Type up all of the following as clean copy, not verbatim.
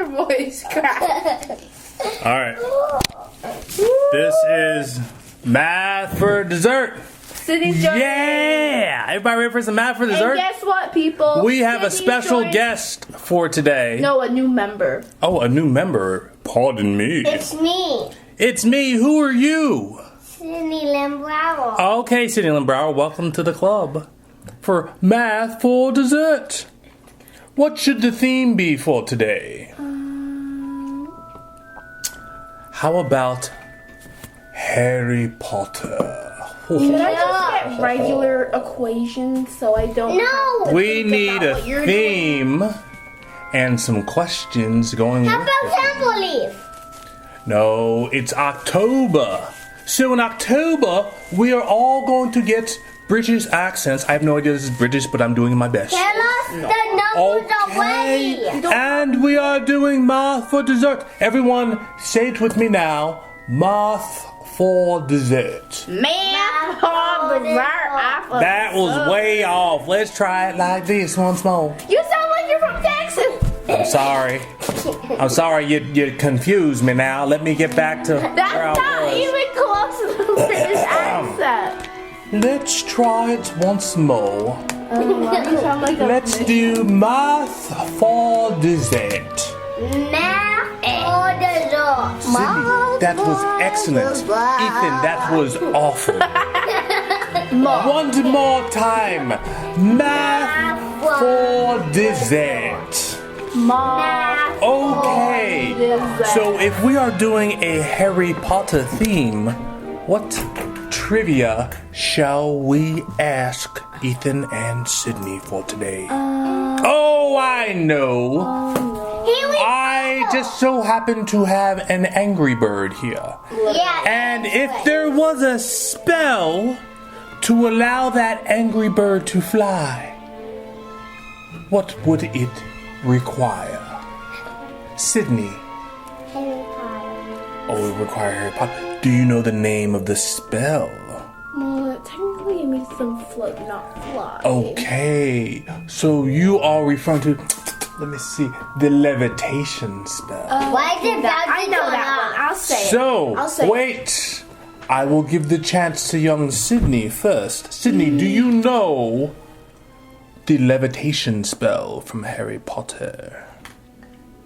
her voice cracked. All right. This is math for dessert. Sydney's joining. Yeah! Everybody ready for some math for dessert? And guess what, people? We have a Sydney's special joining. guest for today. No, a new member. Oh, a new member. Pardon me. It's me, It's me. Who are you? Sydney Limbrauer. Okay, Sydney Limbrauer, welcome to the club for math for dessert. What should the theme be for today? How about Harry Potter? Should I just get regular equations so I don't No. have to We think need about a what you're theme and some questions going How with about it. sample leaf? No, it's October. So in October, we are all going to get British accents. I have no idea this is British, but I'm doing my best. Tell us the numbers already. And we are doing math for dessert. Everyone, say it with me now. Math for dessert. Math for dessert. That was way off. Let's try it like this once more. You sound like you're from Texas. I'm sorry. I'm sorry you confused me now. Let me get back to where I That's not was. even close to the British accent. Let's try it once more. You sound like a Let's do math for dessert. Math for dessert. Sydney, that was excellent. Ethan, that was awful. One more time. Math for dessert. Math. Okay. Dessert. So if we are doing a Harry Potter theme, what trivia shall we ask Ethan and Sydney for today? Oh, I know. Here we I just so happen to have an Angry Bird here. Yeah. And if there was a spell to allow that Angry Bird to fly, what would it require? Sydney. Harry Potter. Oh, it would require Harry Potter. Do you know the name of the spell? Well, technically it makes them float, not fly. Okay, so you are referring to, let me see, the levitation spell. Why is it about I to know turn that off? one. I'll say it. So, I'll say it. wait. I will give the chance to young Sydney first. Sydney, do you know the levitation spell from Harry Potter?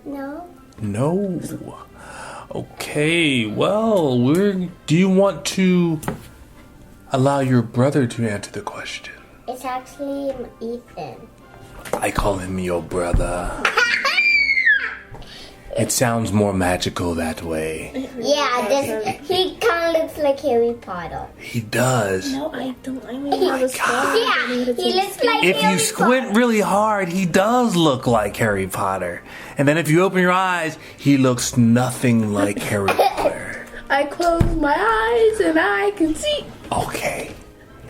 No. No. Okay, well, do you want to allow your brother to answer the question? It's actually Ethan. I call him your brother. It sounds more magical that way. Yeah, he kind of looks like Harry Potter. He does. No, I don't. I mean, how to spell. Yeah, he looks like If Harry you squint really hard, he does look like Harry Potter. And then if you open your eyes, he looks nothing like Harry Potter. I close my eyes and I can see. Okay.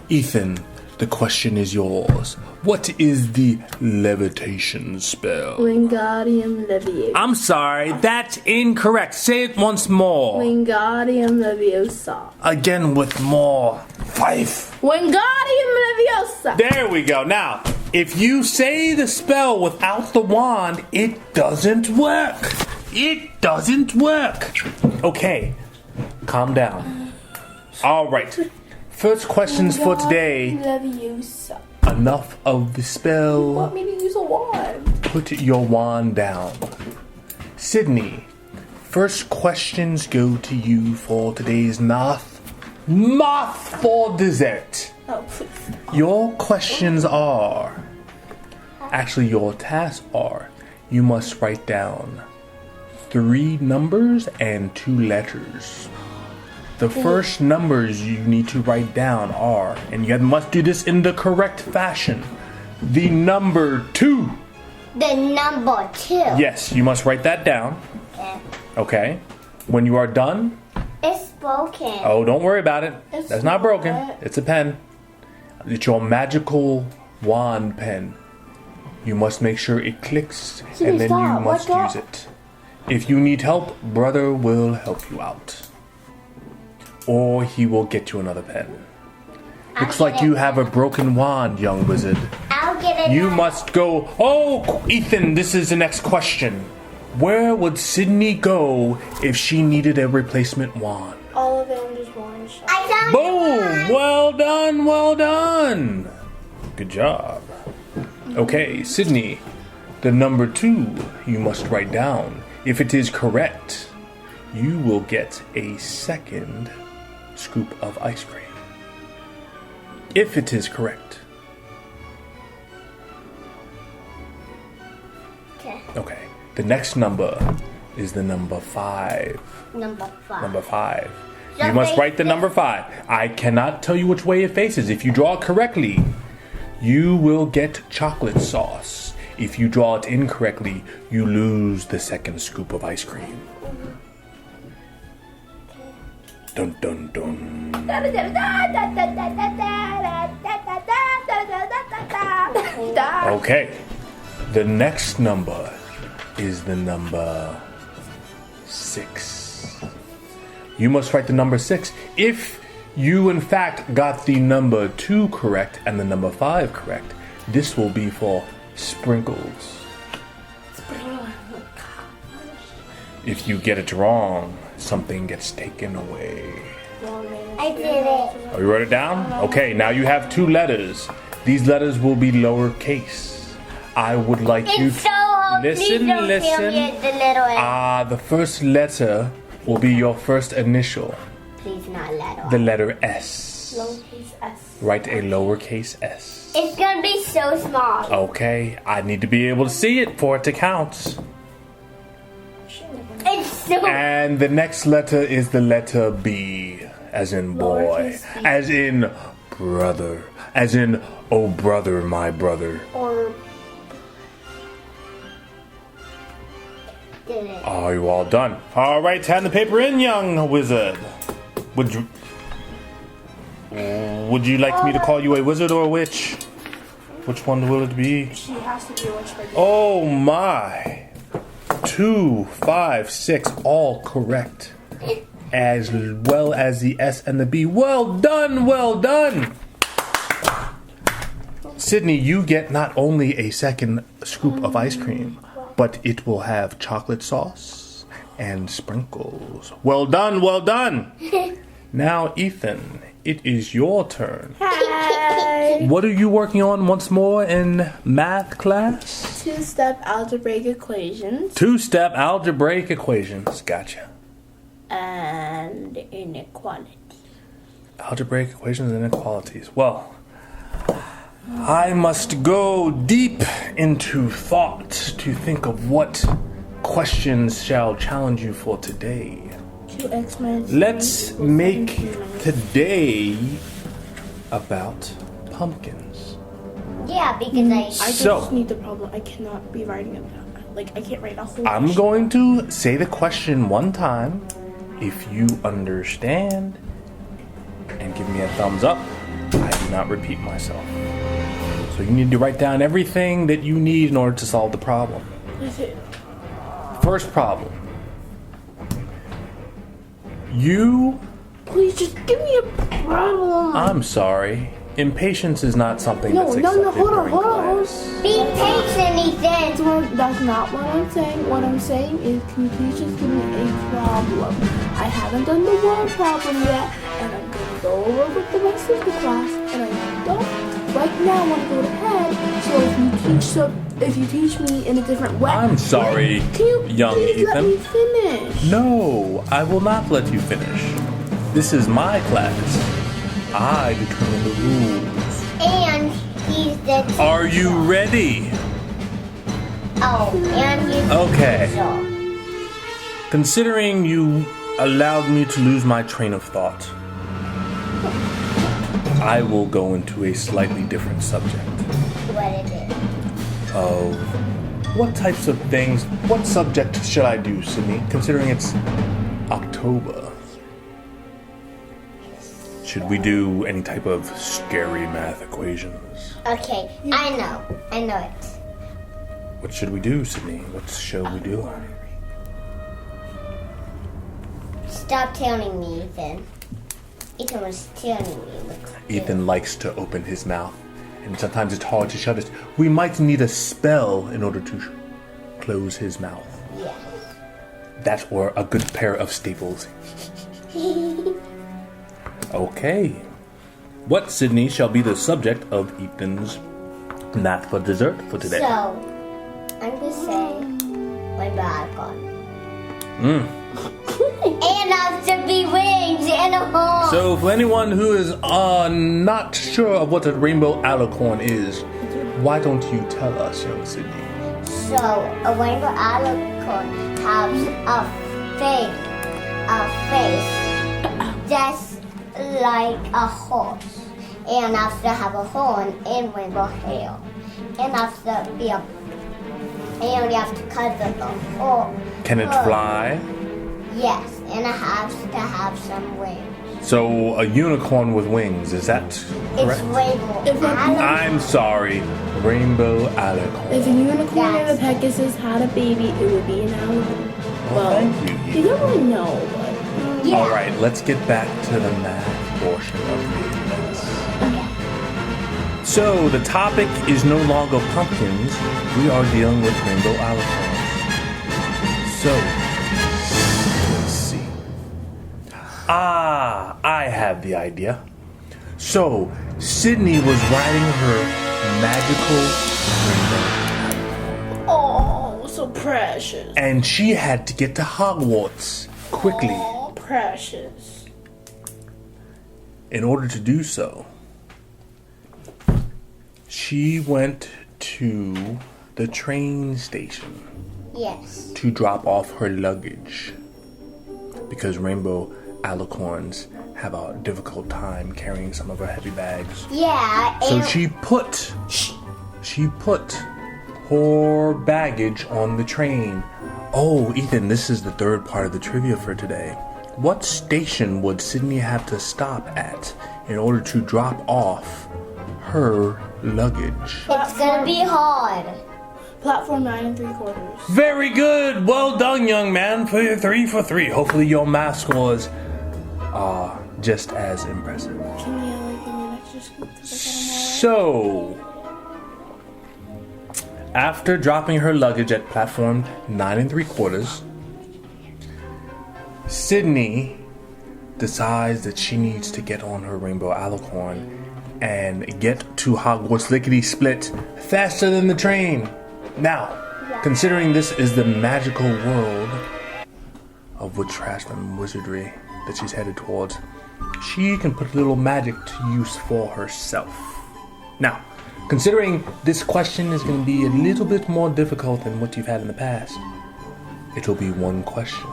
Ethan, the question is yours. What is the levitation spell? Wingardium Leviosa. I'm sorry, that's incorrect. Say it once more. Wingardium Leviosa. Again with more fife. Wingardium Leviosa. There we go. Now, if you say the spell without the wand, it doesn't work. It doesn't work. Okay, calm down. All right. First questions for today. Leviosa. Enough of the Want spell. me to use a wand? Put your wand down. Sydney, first questions go to you for today's math. Math for dessert. Oh, please. Your questions are, actually your tasks are, you must write down 3 numbers and 2 letters. The first numbers you need to write down are, and you must do this in the correct fashion, the number 2. The number 2. Yes, you must write that down. Okay. Okay. When you are done, It's broken. oh, don't worry about it. It's That's not broken. not. It's a pen. It's your magical wand pen. You must make sure it clicks, and then you stop. must Let go. use it. If you need help, brother will help you out. Or he will get you another pen. Looks like you have a broken wand, young wizard. I'll get it. You must go. Oh, Ethan, this is the next question. Where would Sydney go if she needed a replacement wand? All of them just one shot. I found Boom! Well done, well done. Good job. Okay, Sydney, the number 2 you must write down. If it is correct, you will get a second scoop of ice cream. If it is correct. Okay. Okay, the next number is the number 5. Number 5. Number 5. So You must face write the number 5. I cannot tell you which way it faces. If you draw it correctly, you will get chocolate sauce. If you draw it incorrectly, you lose the second scoop of ice cream. Dun dun dun. Okay. The next number is the number 6. You must write the number 6. If you in fact got the number 2 correct and the number 5 correct, this will be for sprinkles. If you get it wrong, something gets taken away. I did it. Oh, you wrote it down? Okay, now you have 2 letters. These letters will be lowercase. I would like you It's to so hard. Please listen, don't tell me listen. the little N. The first letter will be your first initial, Please not little. the letter S. Lowercase s. Write a lowercase s. It's gonna be so small. Okay, I need to be able to see it for it to count. It's so. And the next letter is the letter B, as in boy, Lowercase b. as in brother, as in oh brother, my brother. Or Did it. Are you all done? All right, hand the paper in, young wizard. Would you like me to call you a wizard or a witch? Which one will it be? she has to be a witch by default. Oh my! 2, 5, 6, all correct. As well as the S and the B. Well done, well done! Sydney, you get not only a second scoop of ice cream, but it will have chocolate sauce and sprinkles. Well done, well done! Now, Ethan, it is your turn. Hi. What are you working on once more in math class? 2-step algebraic equations 2-step algebraic equations. Gotcha. and inequality. Algebraic equations and inequalities. Well, I must go deep into thought to think of what questions shall challenge you for today. 2x minus Let's 9 equals make 17 minus- today about pumpkins. Yeah, because I So- just need the problem. I cannot be writing it down. Like, I can't write a whole I'm question. going to say the question one time. If you understand and give me a thumbs up, I do not repeat myself. So you need to write down everything that you need in order to solve the problem. Is it? First problem. You, Please just give me a problem. I'm sorry. Impatience is not something No, that's no, accepted no, hold on, during hold on, hold on. class. be patient, Ethan. That's not what I'm saying. What I'm saying is, can you please just give me a problem? I haven't done the one problem yet, and I'm gonna go over with the rest of the class, and I don't right now want to go to bed. So if you teach me in a different way, I'm sorry, can you young please let Ethan. me finish? No, I will not let you finish. This is my class. I determine the rules. And he's the teacher. Are you ready? Oh, and he's Okay. the teacher. Considering you allowed me to lose my train of thought, I will go into a slightly different subject. What it is. Of what types of things, what subject should I do, Sydney? Considering it's October. Should we do any type of scary math equations? Okay, I know it. What should we do, Sydney? What shall we do? Stop telling me, Ethan. Ethan was telling me what to do. Ethan likes to open his mouth, and sometimes it's hard to shut it. We might need a spell in order to close his mouth. Yes. That or a good pair of staples. Okay. What, Sydney, shall be the subject of Ethan's math for dessert for today? So, I'm gonna say Rainbow Icon. And after be wings and a horn. So, for anyone who is not sure of what a rainbow alicorn is, why don't you tell us, young Sydney? So, a rainbow alicorn has a face just like a horse. And after have a horn and rainbow hair. And after be a, and you have to cut the horn. Can it fly? Yes, and it has to have some wings. So, a unicorn with wings, is that It's correct? rainbow If a- alicorn. I'm sorry, rainbow If a alicorn. unicorn and a Yes. Pegasus had a baby, it would be an alicorn. Well, thank you, You Ethan. don't really know, but Yeah. All right, let's get back to the math portion of the events. So, the topic is no longer pumpkins. We are dealing with rainbow alicorns. So, let's see. I have the idea. So, Sydney was riding her magical rainbow, oh, so precious. and she had to get to Hogwarts quickly. Oh, precious. In order to do so, she went to the train station Yes. to drop off her luggage because rainbow alicorns have a difficult time carrying some of her heavy bags. Yeah, So and she put her baggage on the train. Oh, Ethan, this is the third part of the trivia for today. What station would Sydney have to stop at in order to drop off her luggage? it's gonna be hard. Platform 9 3/4. Very good. Well done, young man, for your 3 for 3. Hopefully your math scores are just as impressive. Can you give me an extra scoop? 'Cause I So, after dropping her luggage at platform 9 3/4, Sydney decides that she needs to get on her rainbow alicorn and get to Hogwarts lickety split faster than the train. Now, considering this is the magical world of witchcraft and wizardry that she's headed towards, she can put a little magic to use for herself. Now, considering this question is going to be a little bit more difficult than what you've had in the past, it will be one question.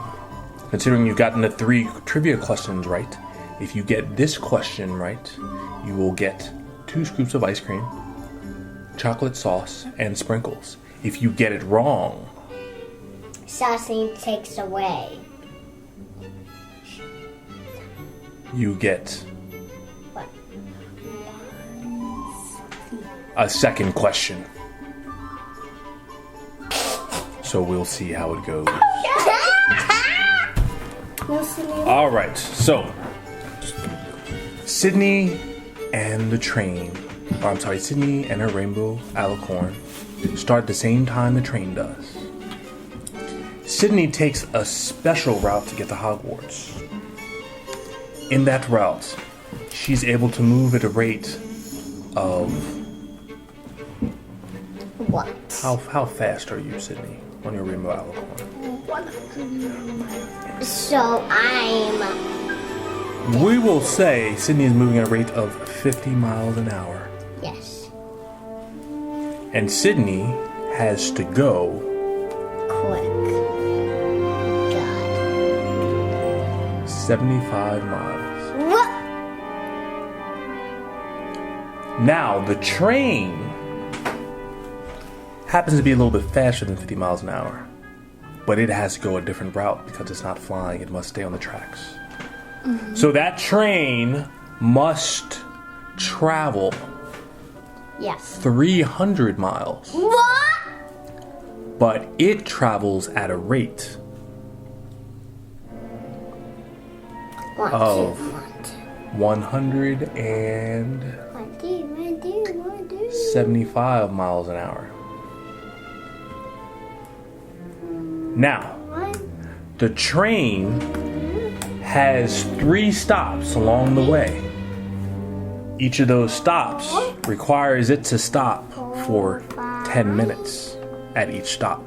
Considering you've gotten the 3 trivia questions right, if you get this question right, you will get 2 scoops of ice cream, chocolate sauce, and sprinkles. If you get it wrong, Saucing takes away. you get What? a second question. So we'll see how it goes. No, Sydney. All right, so Sydney and the train, or I'm sorry, Sydney and her rainbow alicorn start the same time the train does. Sydney takes a special route to get to Hogwarts. In that route, she's able to move at a rate of What? how fast are you, Sydney, on your rainbow alicorn? 100. So I'm We will say Sydney is moving at a rate of 50 miles an hour. yes. And Sydney has to go Quick. God. 75 miles. What? Now, the train happens to be a little bit faster than 50 miles an hour, but it has to go a different route because it's not flying. It must stay on the tracks. So that train must travel Yes. 300 miles, What? but it travels at a rate One, Of- two, 175 miles an hour. Now, What? the train has 3 stops along the way. Each of those stops requires it to stop for 10 minutes at each stop.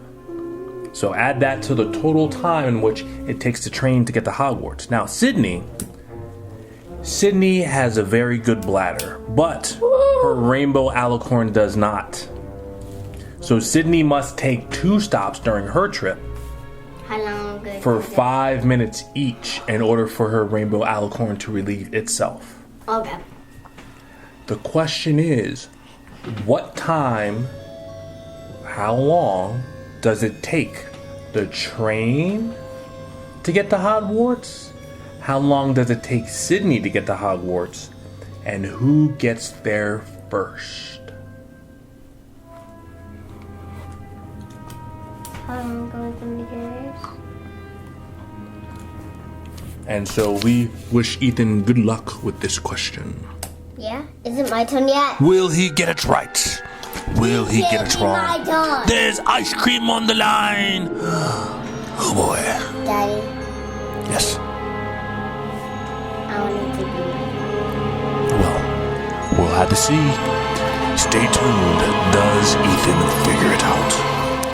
So add that to the total time in which it takes the train to get to Hogwarts. Now, Sydney has a very good bladder, but her rainbow alicorn does not. So Sydney must take 2 stops during her trip How long ago? for 5 minutes each in order for her rainbow alicorn to relieve itself. Okay. The question is, what time, how long does it take the train to get to Hogwarts? How long does it take Sydney to get to Hogwarts? And who gets there first? How long ago is the meters? And so we wish Ethan good luck with this question. Yeah? Is it my turn yet? Will he get it right? Will he get it Give me my wrong? turn. There's ice cream on the line. Oh boy. Daddy, Yes. I want it to be my Well, we'll have to see. Stay tuned. Does Ethan figure it out?